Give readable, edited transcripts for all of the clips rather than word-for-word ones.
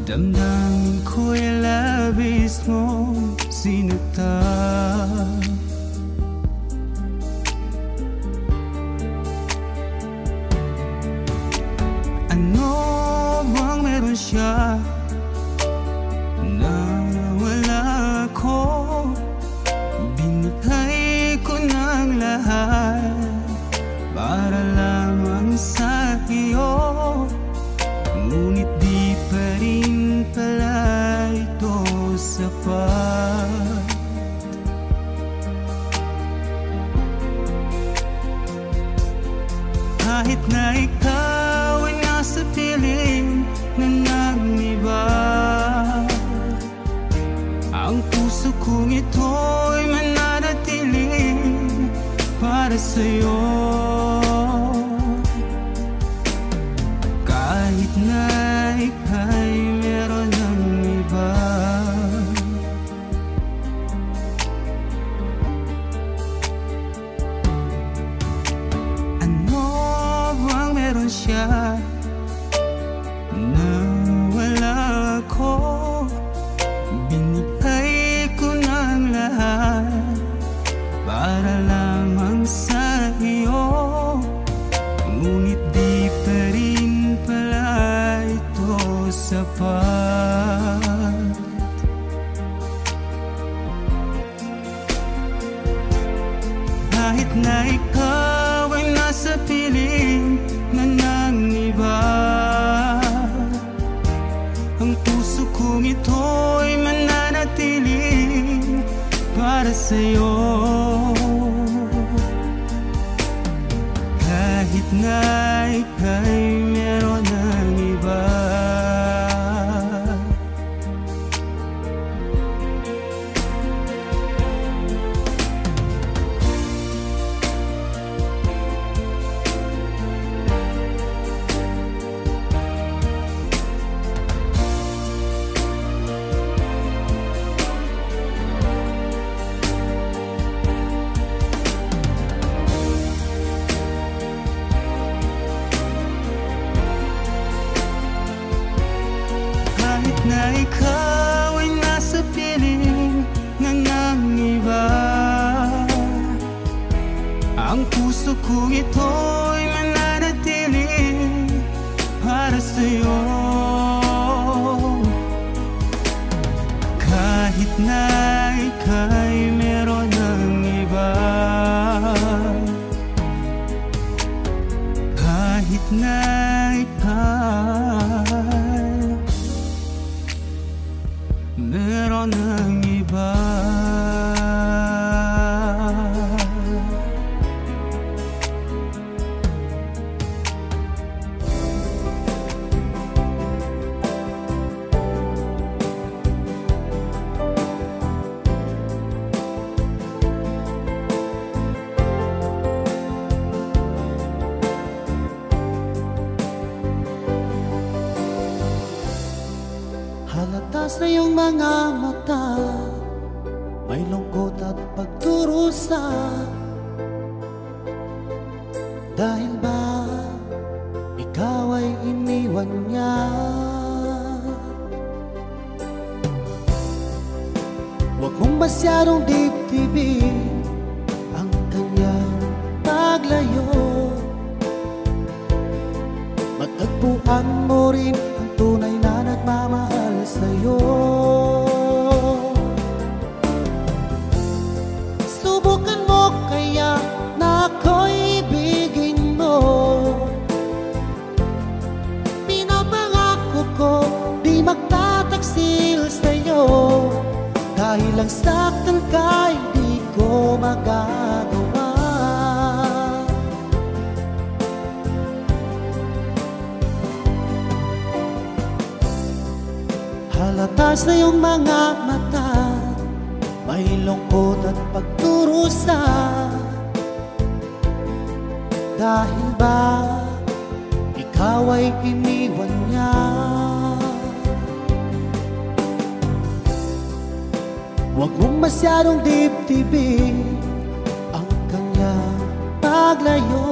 Damdamin ko'y labis mong sinaktan. Ano bang meron siya na wala ko? Binigay ko ng lahat para lamang sa iyo, ngunit di pa rin pala ito sapat. Kahit na ikaw ay nasa piling ng iba, ang puso kong ito'y mananatiling para sa'yo. Kahit na ika'y meron ng iba, ano bang meron siya na wala ko? Binigay ko ng lahat para lamang sa iyo, ngunit di pa rin pala ito sapat. Kahit na ikaw ay nasa piling ng iba, ang puso kong ito'y mananatiling para sa'yo. Kahit na ika'y meron ng iba, na ikaw ay nasa piling ng iba, ang puso kong ito'y mananatiling para sa'yo. Kahit na ika'y meron ng iba, kahit na ika'y meron ng iba. Halata sa iyong mga mata, may lungkot at pagdurusa. Dahil ba ikaw ay iniwan niya? Huwag mong masyadong dibdibin ang kanyang paglayo. Matagpuan mo rin ang tunay na nagmamahal sa'yo. Subukan mo kaya na ako'y ibigin mo. Pinapangako ko di magtataksil sa'yo, dahil ang saktan ka'y di ko magagawa. Halata sa iyong mga mata, may lungkot at pagdurusa. Dahil ba ikaw ay iniwan niya? Huwag mong masyadong dibdibin ang kanyang paglayo.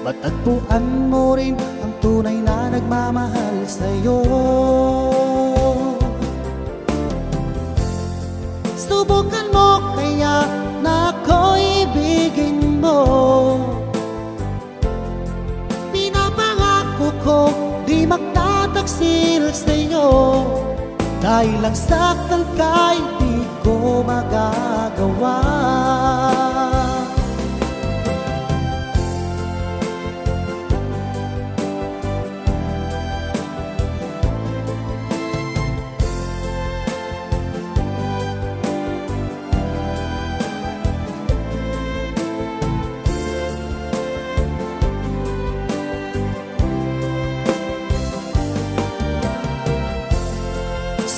Matagpuan mo rin ang tunay na nagmamahal dahil sa'yo. Subukan mo kaya na ako'y ibigin mo. Pinapangako ko di magtataksil sa'yo, dahil ang saktan ka'y di ko magagawa.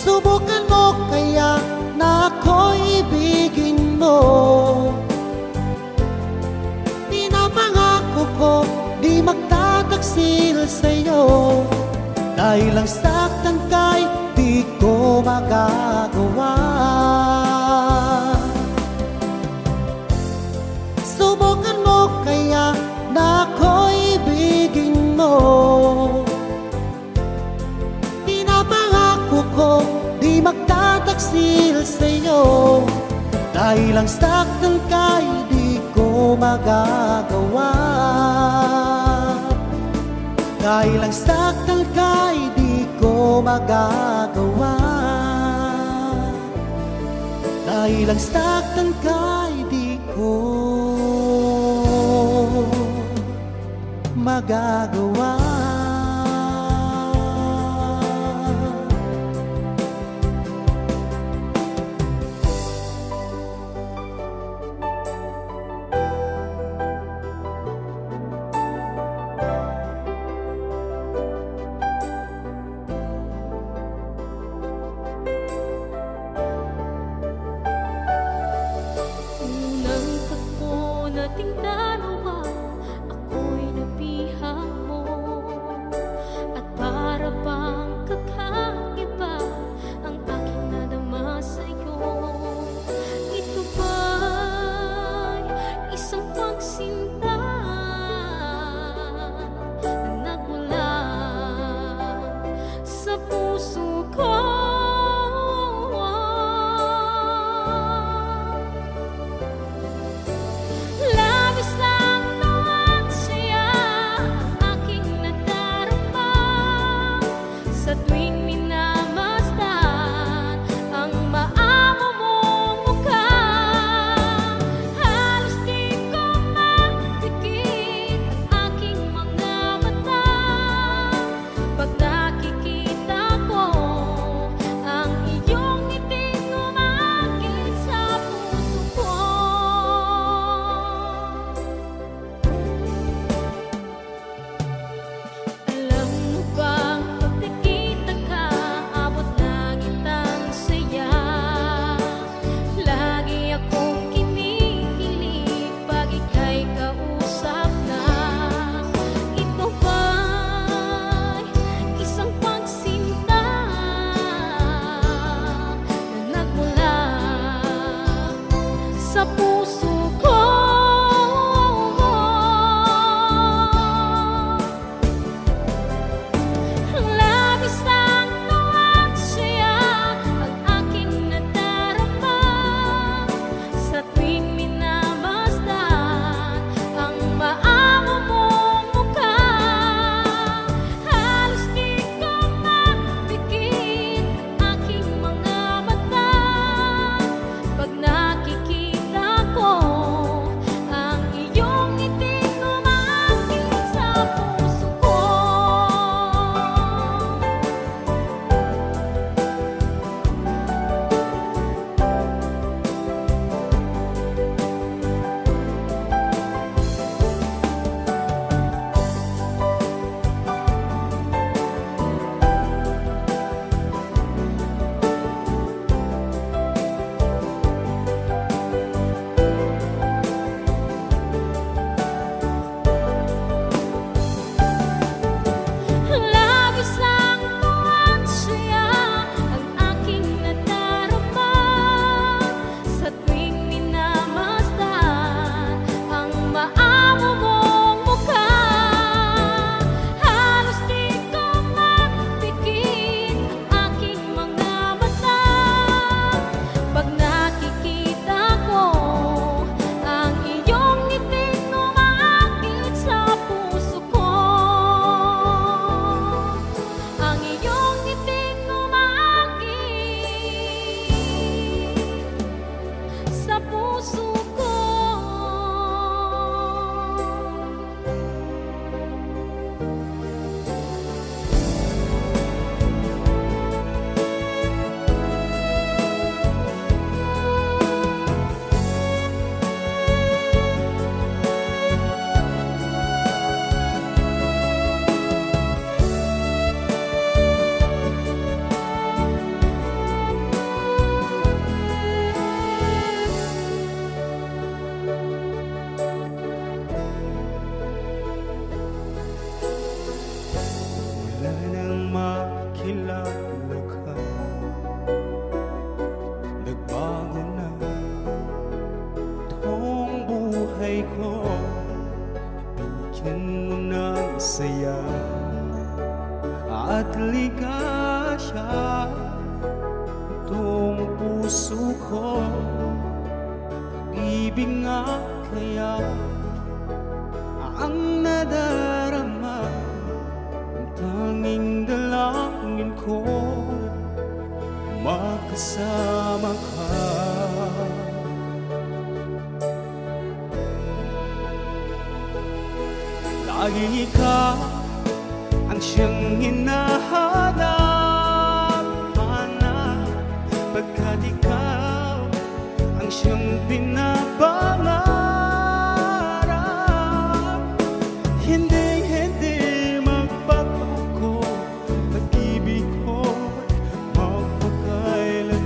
Subukan mo kaya na ako'y ibigin mo. Pinapangako ko di magtataksil sa'yo, dahil ang saktan ka'y di ko magagawa. Subukan mo kaya na ako'y ibigin mo. Pinapangako ko di magtataksil sa'yo, dahil ang saktan ka'y di ko magagawa. Dahil ang saktan ka'y di ko magagawa. Dahil ang saktan ka'y di ko magagawa. Unang tagpo nating dalawa, ako'y nabihag mo. makilala ka. Nagbago na tong buhay ko, binigyan mo ng saya at ligasya itong puso ko. Pag-ibig nga kaya ang nadarama, ang tanging dalangin ko, makasama ka. Laging ikaw ang siyang hinahanap, pagkat ikaw ang siyang pinapangarap. Hindi magbabago, pag-ibig ko magpakailanman.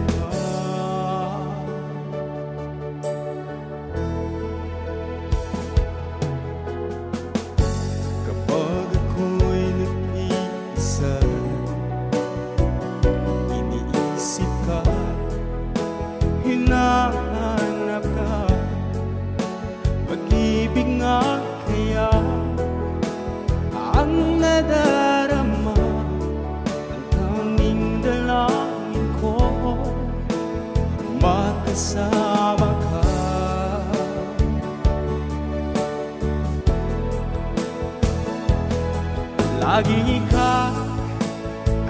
Kapag ako'y nag-iisa, iniisip ka, hinahanap ka. Pag-ibig nga kaya ang nadarama, ang tanging dalangin ko, makasama ka. Lagi ikaw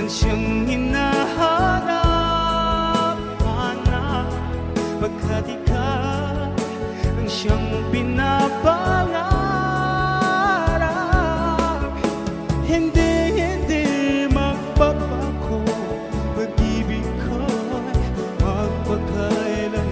ang siyang hinahanap, pagkat ikaw ang siyang pinapangarap. Hindi magbabago, pag-ibig ko'y magpakailanman.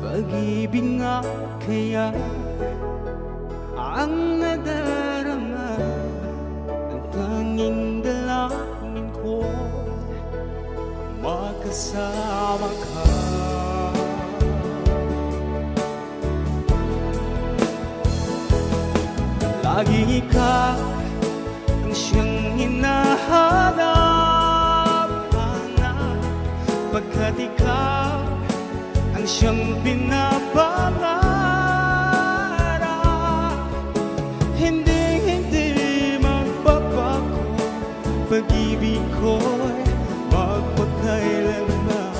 Pag-ibig nga kaya ang nadarama, ang tanging dalangin ko, makasama ka. Lagi ikaw ang siyang hinahanap, pagkat ikaw ang siyang pinapangarap. Hindi magbabago, pag-ibig ko'y magpakailanman.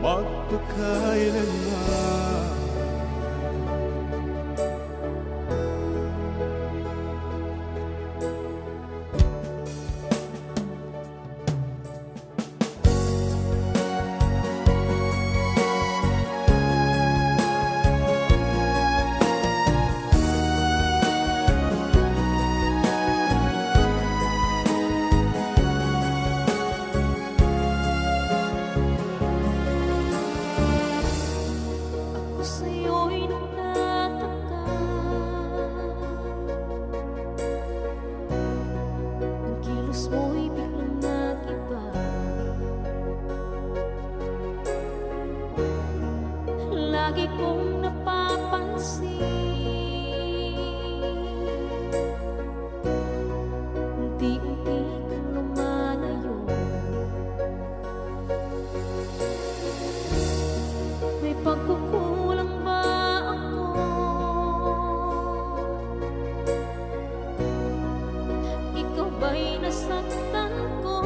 Magpakailanman. Lagi kong napapansin, unti-unti kang lumalayo. May pagkukulang ba ako? Ikaw ba'y nasaktan ko?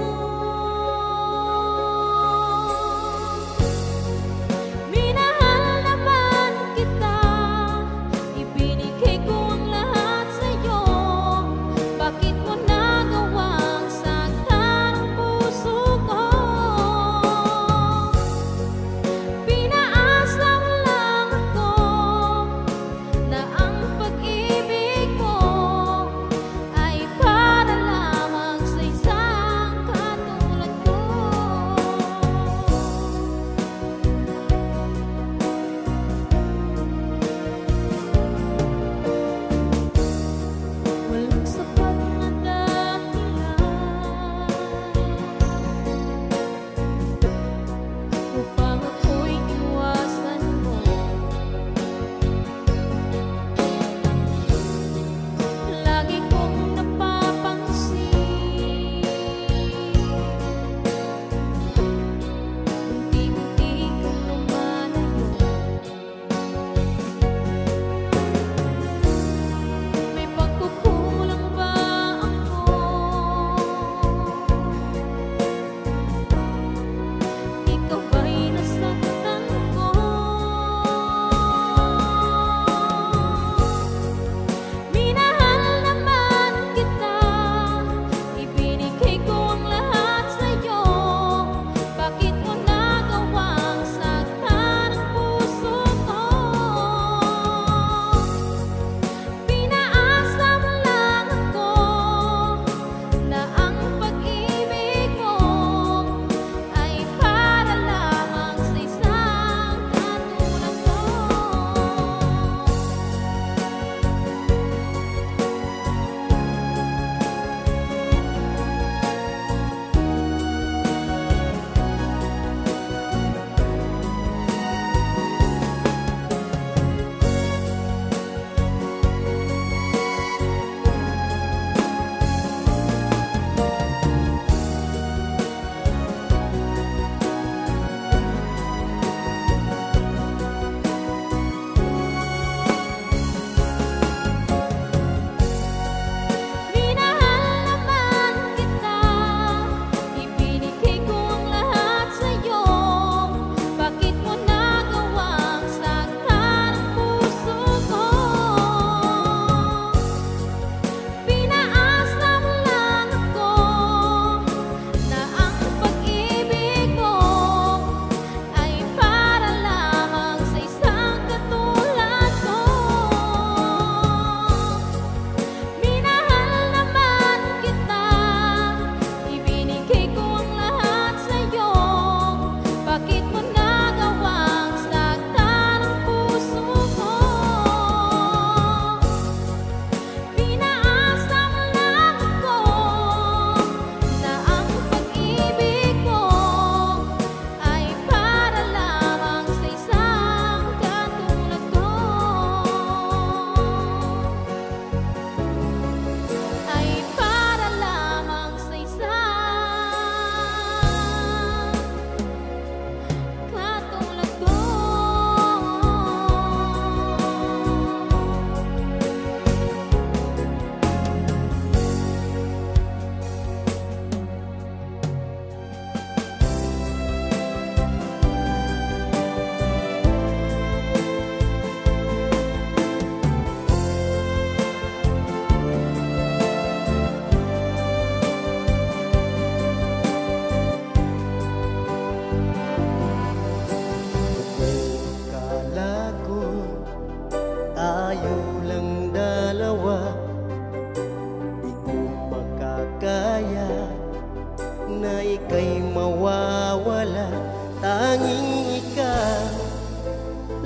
Tanging ikaw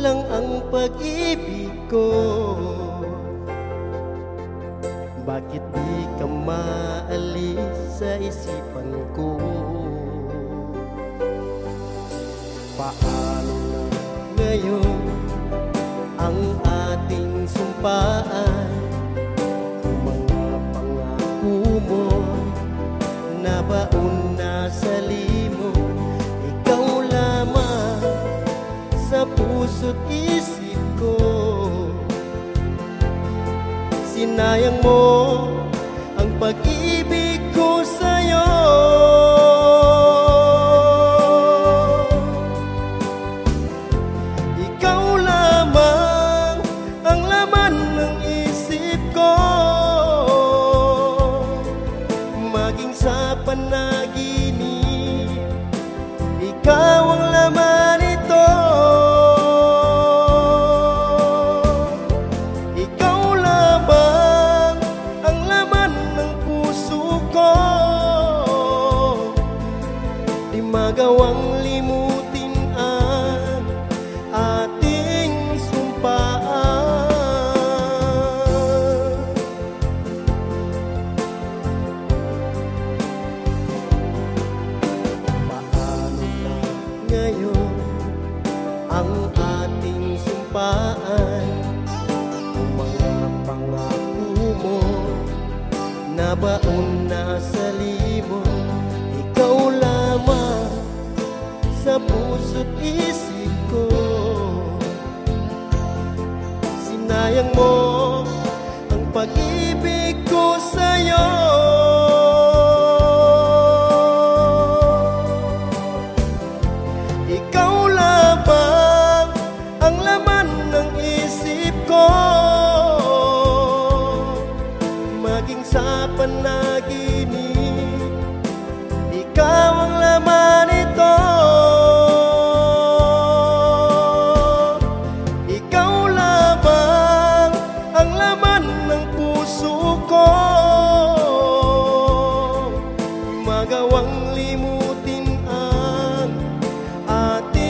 lang ang pag-ibig ko. Bakit di ka maalis sa isipan ko? Paano na ngayon ang ating sumpaan? Mga pangako mo nabaon na sa limot. Ikaw lamang sa puso't isip ko. Sinayang mo ang pag-ibig ko sa'yo. Ikaw lamang ang laman ng isip ko. Maging sa panaginip, ikaw ang laman ito. Ikaw lamang ang laman ng puso ko. Di magawang limutin ang ating sumpaan. Paano na ngayon ang ating sumpaan? Ang mga pangako mo nabaon na sa limot. Ikaw lamang sa puso't isip ko. Sinayang mo ang pag-ibig ko sa'yo. Ikaw lamang ang laman ng isip ko. Maging sa panaginip, ikaw ang laman ito. Ikaw lamang ang laman ng puso ko. Magawang limutin ang ating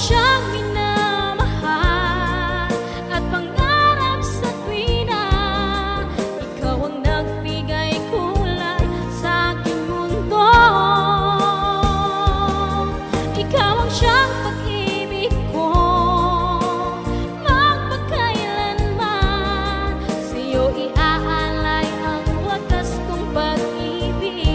siyang minamahal at pangarap sa tuwina. Ikaw ang nagbigay kulay sa aking mundo. Ikaw ang siyang pag-ibig ko, magpakailanman. Sa'yo iaalay ang wagas kong pag-ibig.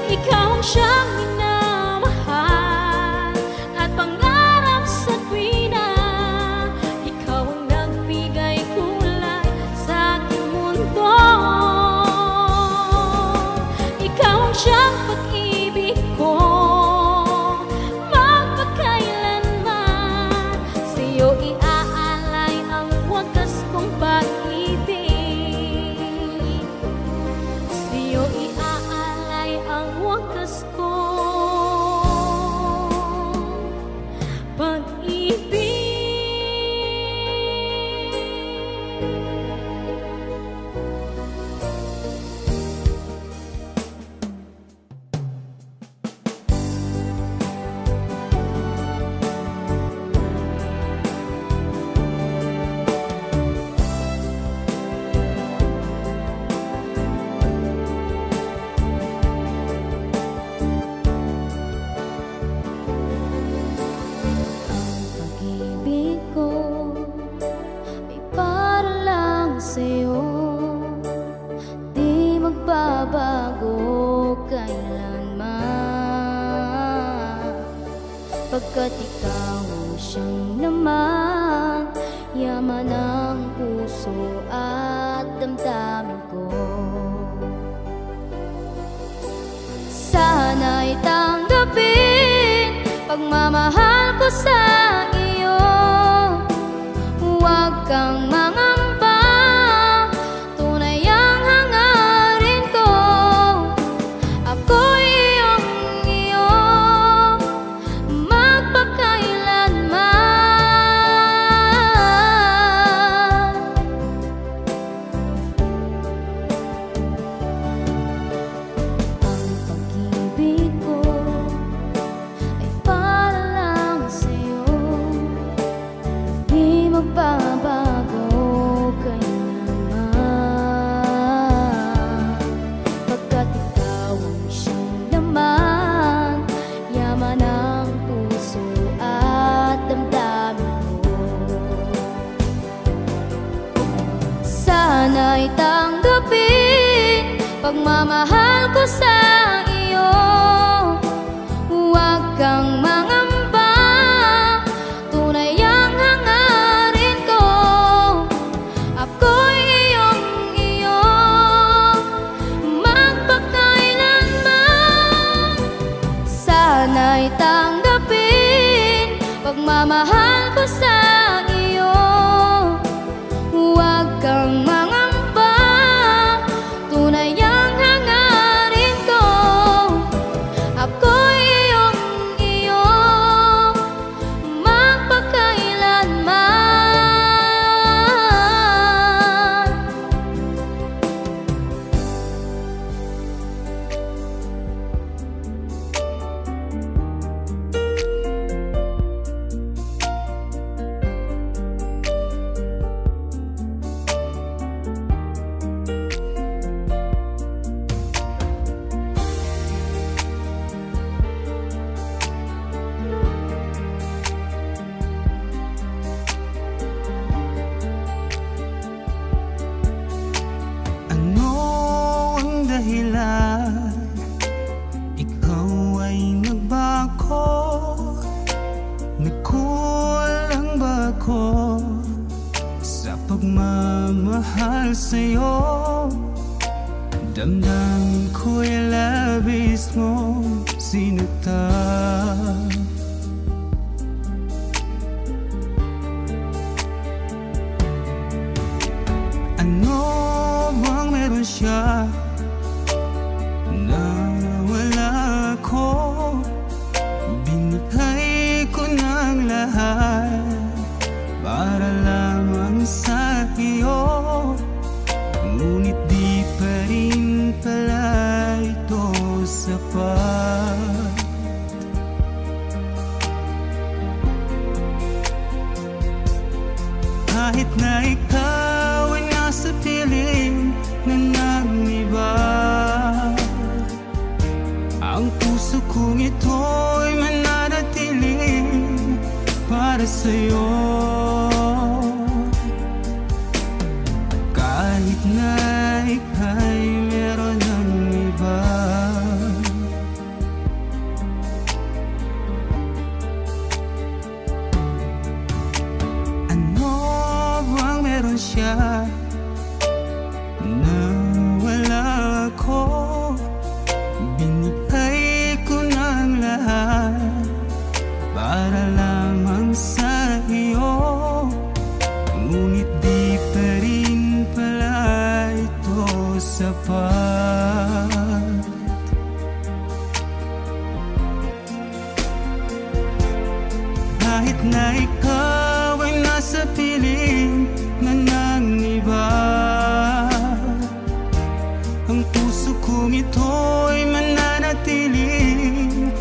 Ikaw ang siyang minamahal at pangarap sa tuwina. Ikaw ang nagbigay kulay sa aking mundo. Ikaw ang siyang pag-ibig ko, magpakailanman. Sa'yo iaalay ang wagas kong pag-ibig. Sa'yo iaalay ang wagas kong pag-ibig. Pag-ibig ko ay para lang sa'yo, di magbabago kailanman. Pagkat ikaw ang siyang laman, yaman ang puso at damdamin ko. Sana'y tanggapin pagmamahal ko sa iyo. Huwag kang mangamba, tunay ang hangarin ko. Ako'y iyong iyo, magpakailanman. Ang pag-ibig ko ay para lang sa'yo, di magbabago kailanman. Pagkat ikaw ang siyang laman, yaman ang puso at damdamin ko. Sana'y tanggapin pagmamahal ko sa iyo. Huwag kang mangamba, tunay ang hangarin ko. Ako'y iyong iyo, magpakailanman. Sana'y tanggapin pagmamahal ko sa iyo. Huwag kang mangamba, tunay ang hangarin ko. Ako'y iyong iyo, magpakailanman. Ano ang dahilan? Ikaw ay nagbago. Nagkulang ba ako sa pagmamahal sa'yo? Damdamin ko'y labis mong sinaktan. puso kong ito'y mananatiling para sa'yo. Kahit na ika'y meron ng iba, ano bang meron siya na wala ako? Binigay ko ng lahat para lamang sa iyo, ngunit di pa rin pala ito sapat. Kahit na ikaw ay nasa piling na ng iba, ang puso kong ito'y mananatiling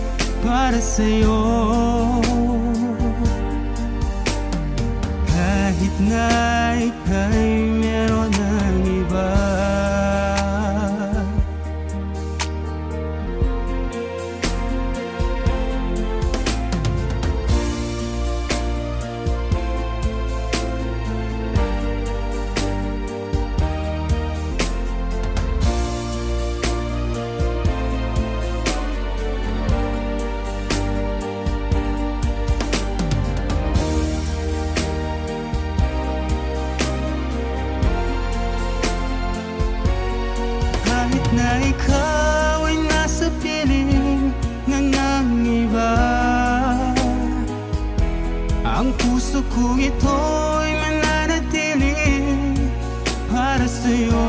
para sa'yo. Kahit na ika'y meron ng iba, kahit na ikaw ay nasa piling na ng iba, ang puso kong ito'y mananatiling para sa'yo.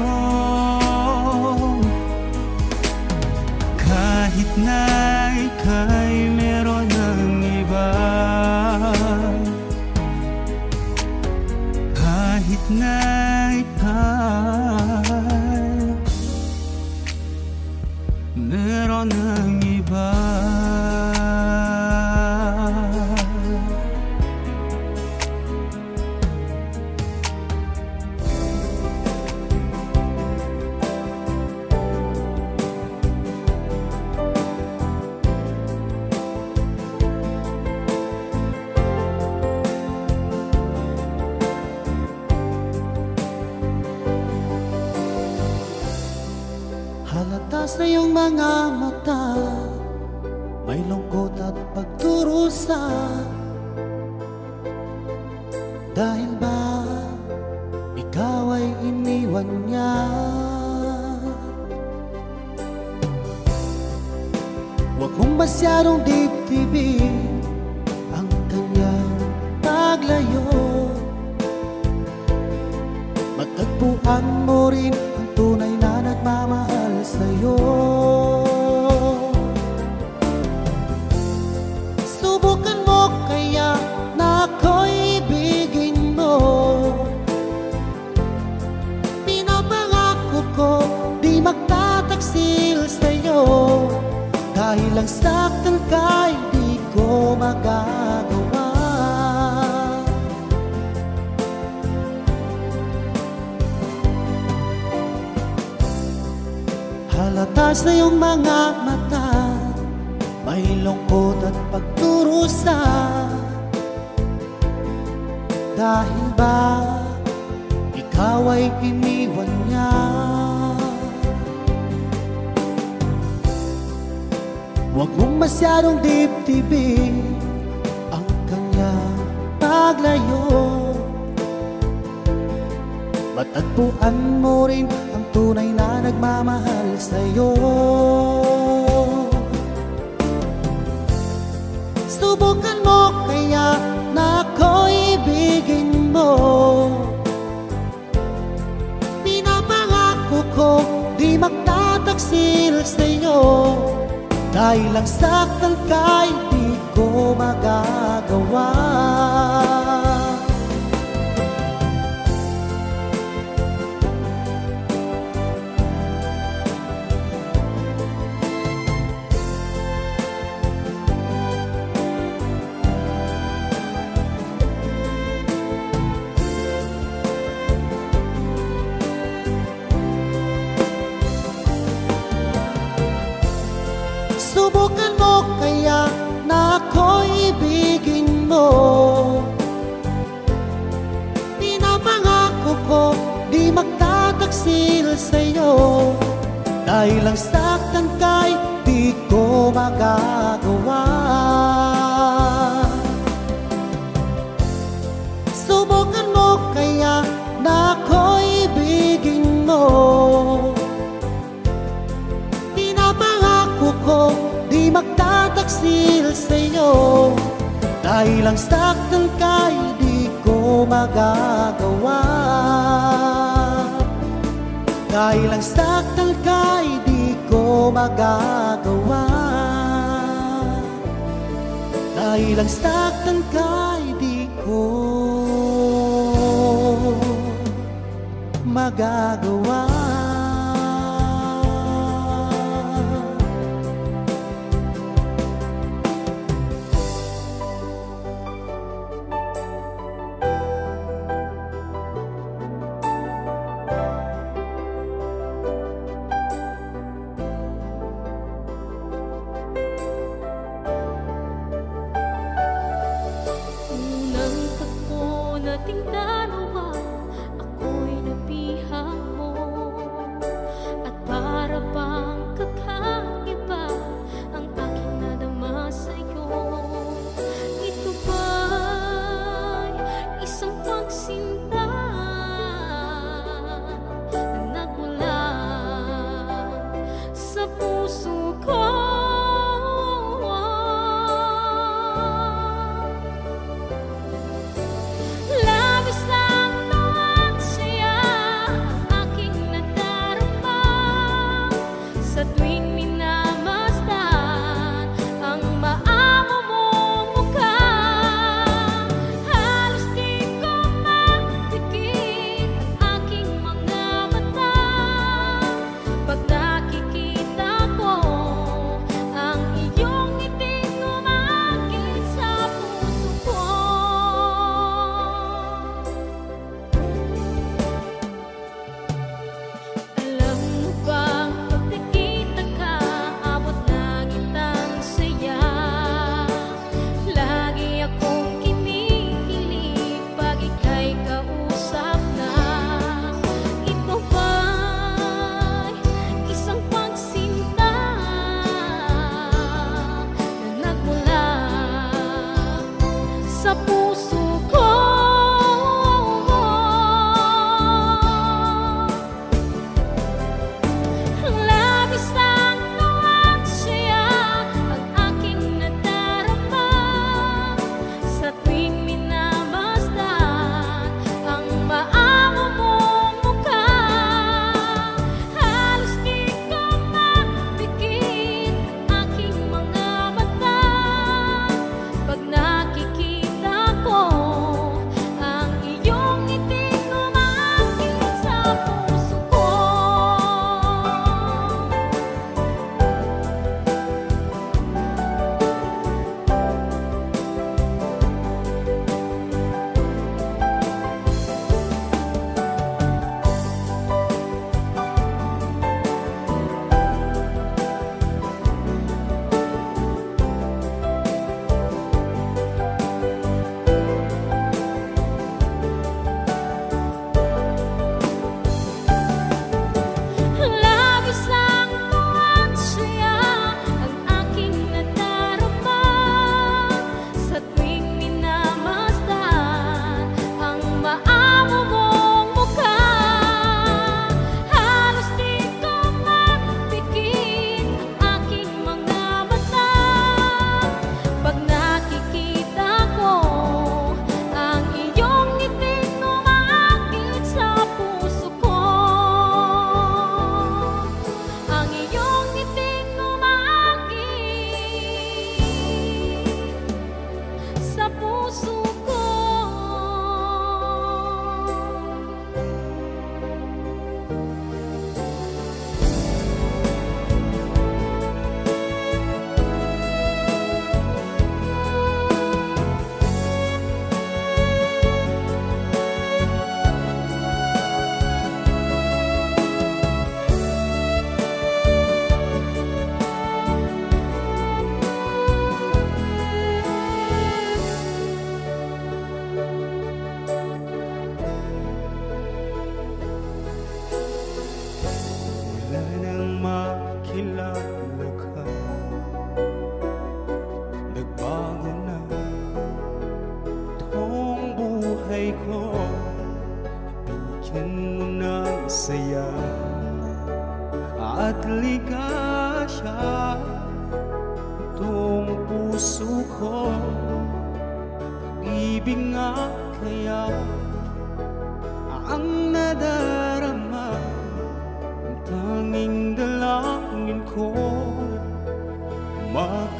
Kahit na ika'y meron ng iba, kahit na ika'y meron ng iba. Halata sa iyong mga mata, may lungkot at pagdurusa. Dahil ba ikaw ay iniwan niya? Huwag mong masyadong dibdibin ang kanyang paglayo. Matagpuan mo rin ang tunay na nagmamahal sa'yo. Subukan mo kaya na ako'y ibigin mo. Pinapangako ko di magtataksil sa'yo, dahil ang saktan ka hindi ko magagawa. Halata sa iyong mga mata, may lungkot at pagdurusa. Dahil ba ikaw ay iniwan niya? Huwag mong masyadong dibdibin ang kanyang paglayo. Matagpuan mo rin ang tunay na nagmamahal sa'yo. Subukan mo kaya na ako'y ibigin mo. Pinapangako ko di magtataksil sa'yo, dahil ang saktan ka hindi ko magagawa. Subukan mo kaya na ako'y ibigin mo. Pinapangako ko di magtataksil sa'yo, dahil ang saktan ka'y di ko magagawa. Subukan mo kaya na ako'y ibigin mo. Pinapangako ko di magtataksil sa'yo, dahil ang saktan ka'y di ko magagawa. Dahil ang saktan ka'y di ko magagawa. Dahil ang saktan ka'y di ko magagawa. Unang tagpo nating dalawa, ako'y nabihag mo. At para bang kakaiba ang aking nadama sa'yo. Ito ba'y isang pagsinta na nagmula sa puso ko? Labis ang tuwang saya ang aking nadarama sa tuwing minamasdan ang maamo mong mukha. Halos di ko mapikit ang aking mga mata pag nakikita ko ang iyong ngiting umakit sa puso ko. Alam mo bang pag nakita ka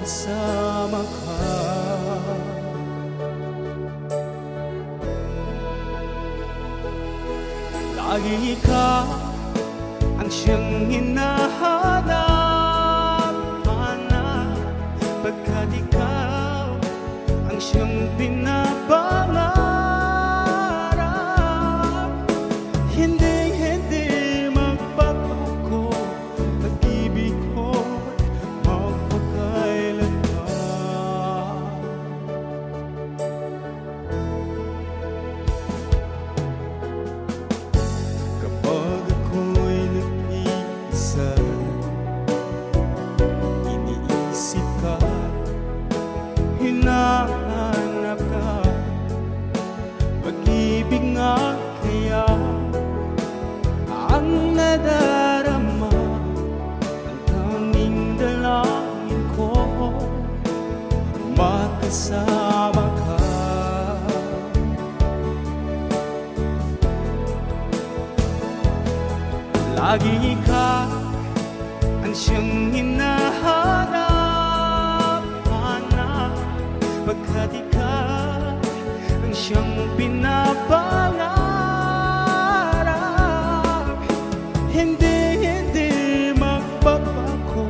makasama ka. Lagi ka ang siyang hinahanap-hanap, pagkat ikaw ang siyang pinapangarap. Hindi magbabago pag-ibig ko magpakailanman. Kapag ako'y nag-iisa, iniisip ka, hinahanap ka, pag-ibig nga kaya ang nadarama, ang tanging dalangin ko, makasama ka. Lagi ka ang siyang hinahanap-hanap, pagkat ikaw ang siyang pinapangarap. Hindi magbabago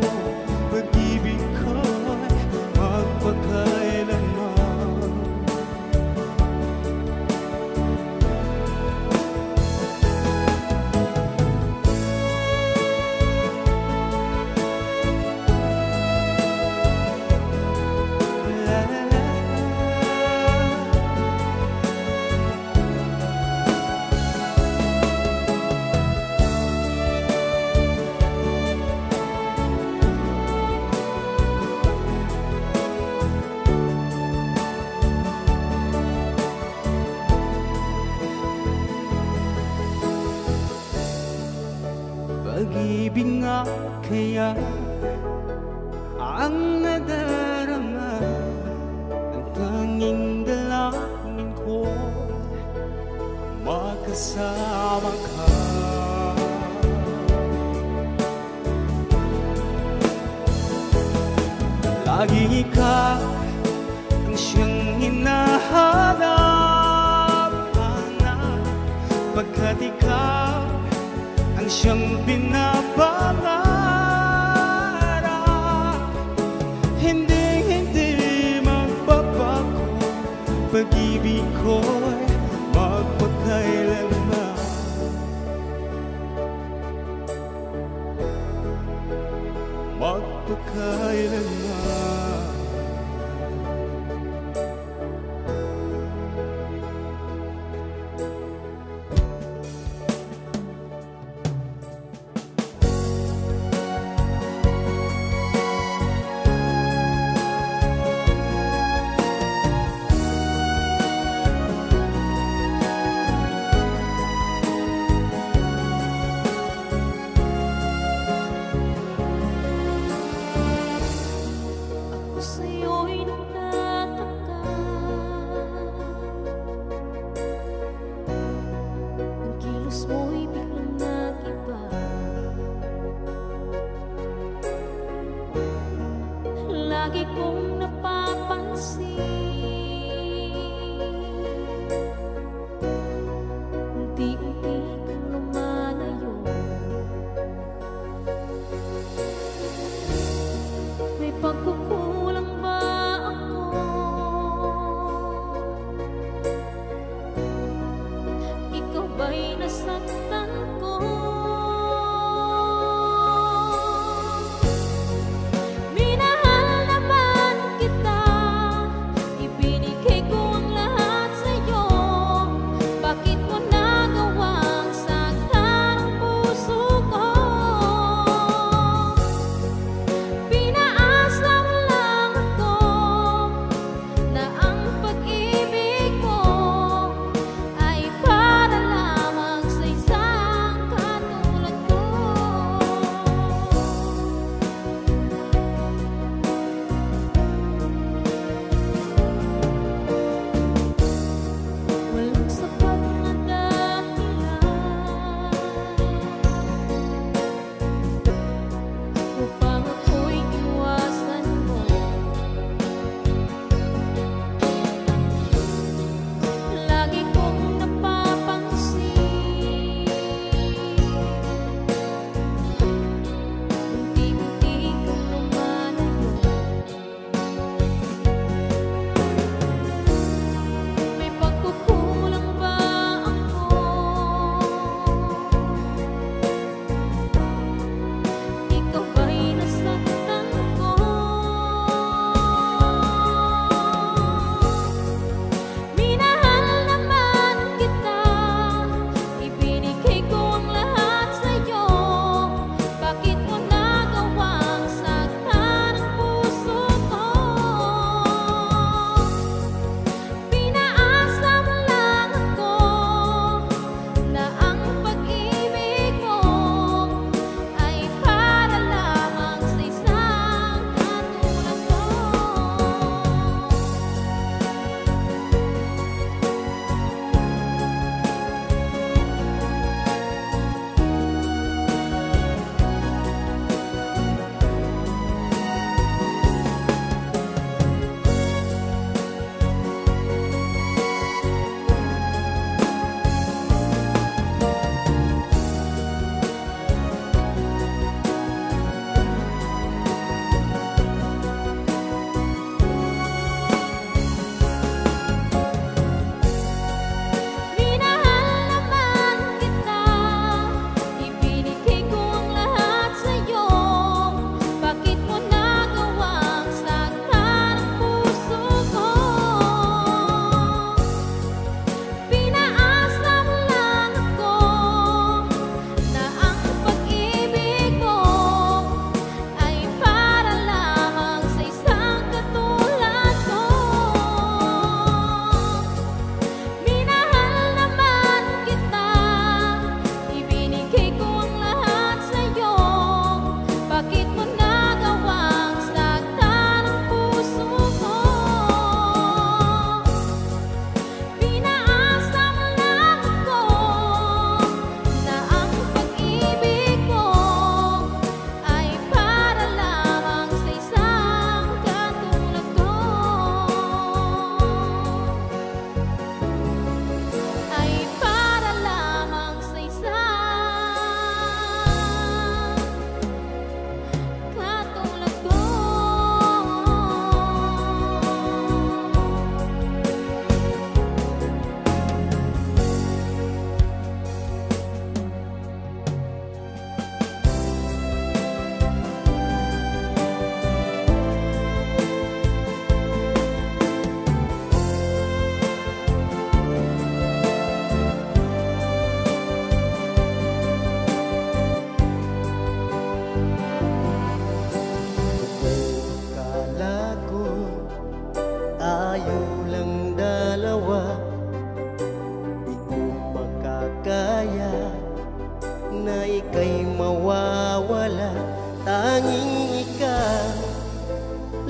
pag-ibig ko'y magpakailanman. Pag-ibig nga kaya ang nadarama, ang tanging dalangin ko, makasama ka. Lagi ka ang siyang hinahanap-hanap, pagkat ikaw ang siyang pinapangarap. Hindi magbabago pag-ibig ko'y magpakailanman. Magpakailanman. Ako sa'yo'y nagtataka, ang kilos mo'y biglang nag-iba. Lagi kong napapansin, unti-unti kang lumalayo. May pagkukulang ba ako? Ikaw ba'y nasaktan ko? Minahal naman kita,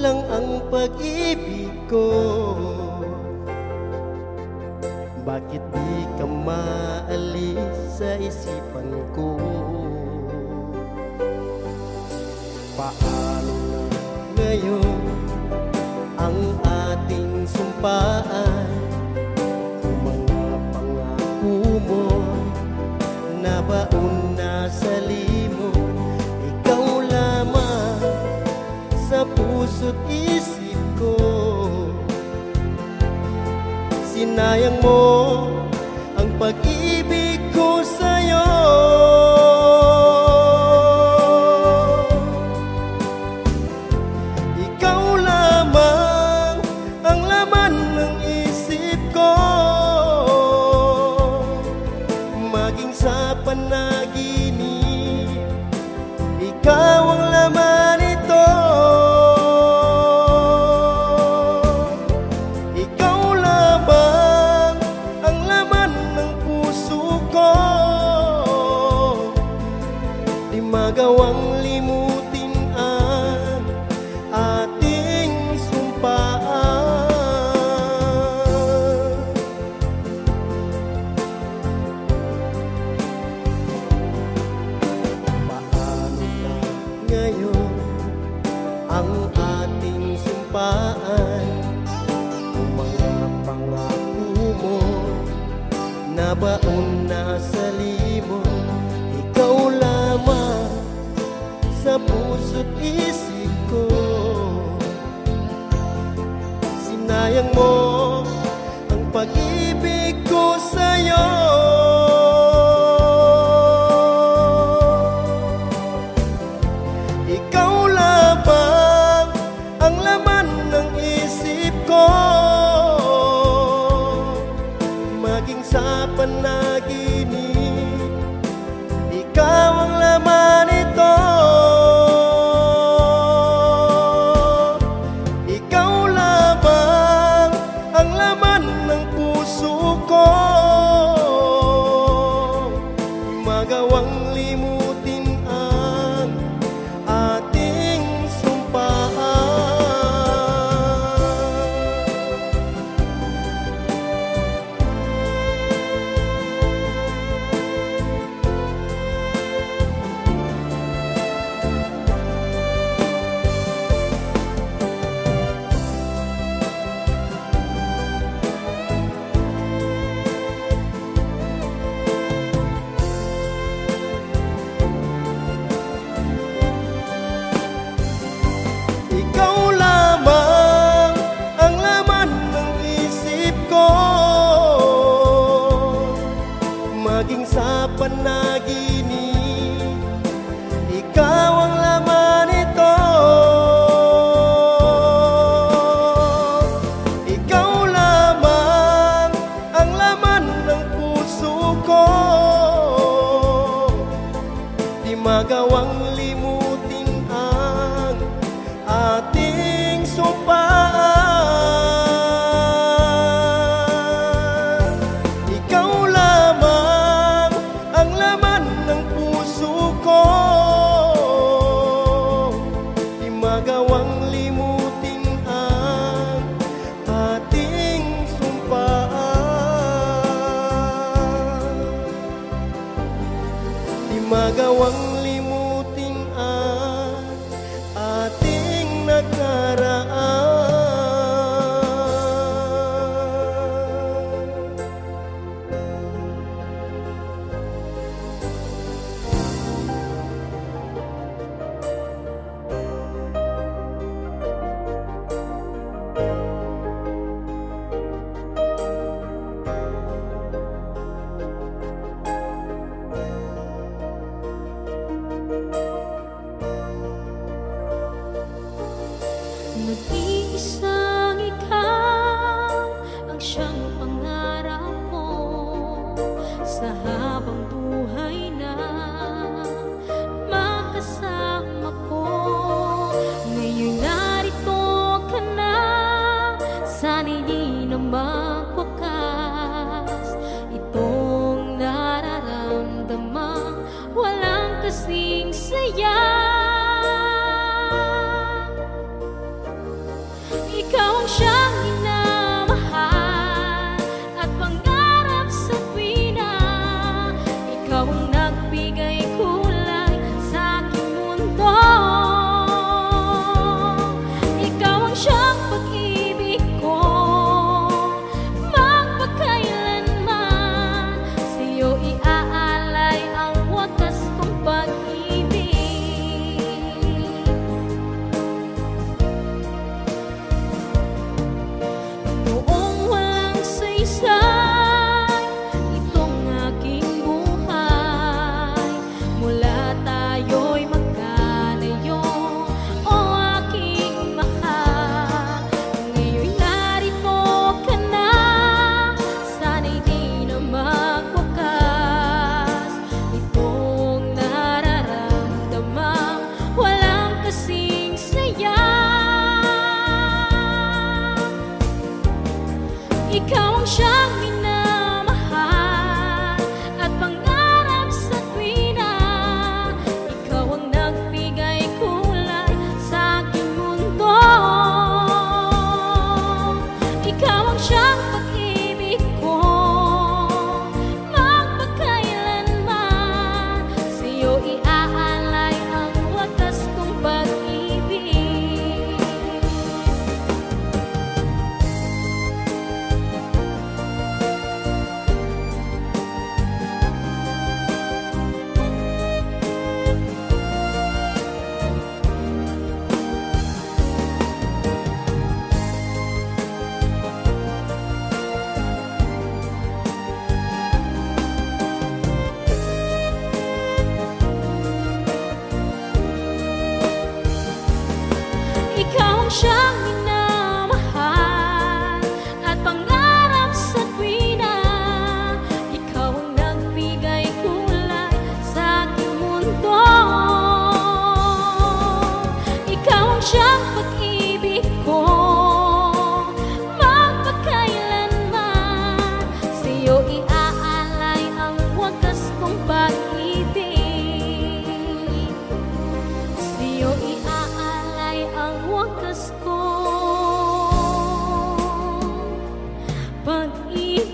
lang ang pag-ibig ko. Bakit di ka maalis sa isipan ko? Paano na ngayon ang ating sumpaan? Mga pangako mo nabaon na sa limot. Ikaw lamang sa puso't isip ko. Sinayang mo ang pag-ibig ko sa'yo. Ikaw lamang ang laman ng isip ko. Maging sa panaginip, ikaw ang laman ito. Ikaw lamang ang laman ng puso ko. Di magawang limutin ang ating sumpaan. Paano na ngayon ang ating sumpaan? Mga pangako mo nabaon na sa limot. Ikaw lamang sa puso't isip ko. Sinayang mo ang pag-ibig ko sa'yo. Ikaw lamang ang laman ng isip ko. Maging sa panaginip, ikaw ang laman ito. Ikaw lamang ang laman ng puso ko. Di magawang limutin ang ating sumpaan. Ikaw lamang ang laman ng isip ko. Maging sa panaginip, ikaw ang laman ito. Ikaw lamang ang laman ng puso ko. Di magawang limutin ang ating sumpaan. Ikaw lamang ang laman ng puso ko. Di magawang limutin ang ating sumpaan. Di magawang limutin ang ating nakaraan. Nag-iisang ikaw ang siyang pangarap ko sa habang buhay na makasama ko. Ngayon narito ka na, sana'y di na magwakas itong nararamdaman, walang kasing saya. ang siyang minamahal at pangarap sa tuwina. Ikaw ang nagbigay kulay sa aking mundo. Ikaw ang siyang pag-ibig ko, magpakailanman. Sa'yo iaalay ang wagas kong pag-ibig. Ikaw ang siyang minamahal at pangarap sa tuwina. Ikaw ang nagbigay kulay sa aking mundo. Ikaw ang siyang pag-ibig ko, magpakailanman. Sa'yo iaalay ang wagas kong pag-ibig. Sa'yo iaalay ang wagas kong pag-ibig.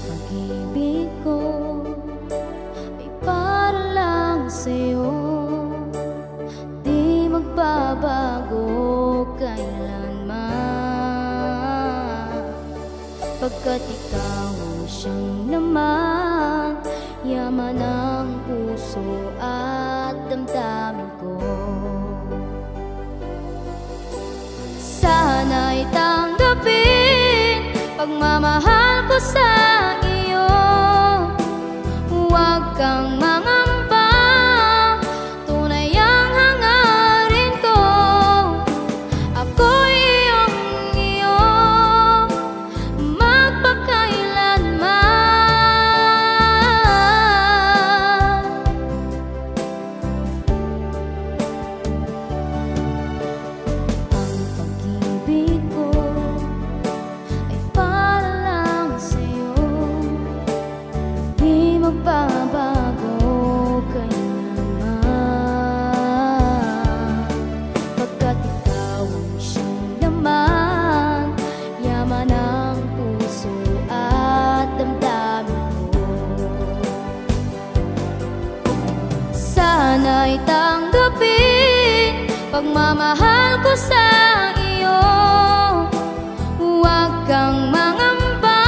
Pag-ibig ko ay para lang sa'yo, di magbabago kailanman. Pagkat ikaw ang siyang laman, yaman ang puso at damdamin ko. Sana'y tanggapin pagmamahal ko sa iyo. Huwag kang mangamba, tunay ang hangarin ko. Ako'y iyong-iyo, magpakailanman. Ang pag-ibig ko ay para lang sa'yo, di magbabago kailanman. Pagkat ikaw ang siyang laman, yaman ang puso at damdamin ko. Sana'y tanggapin pagmamahal ko sa iyo. Huwag kang mangamba,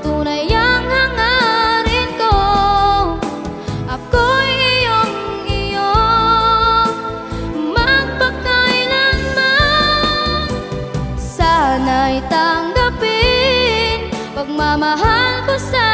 tunay ang hangarin ko. Ako'y iyong-iyo, magpakailanman. Sana'y tanggapin pagmamahal ko sa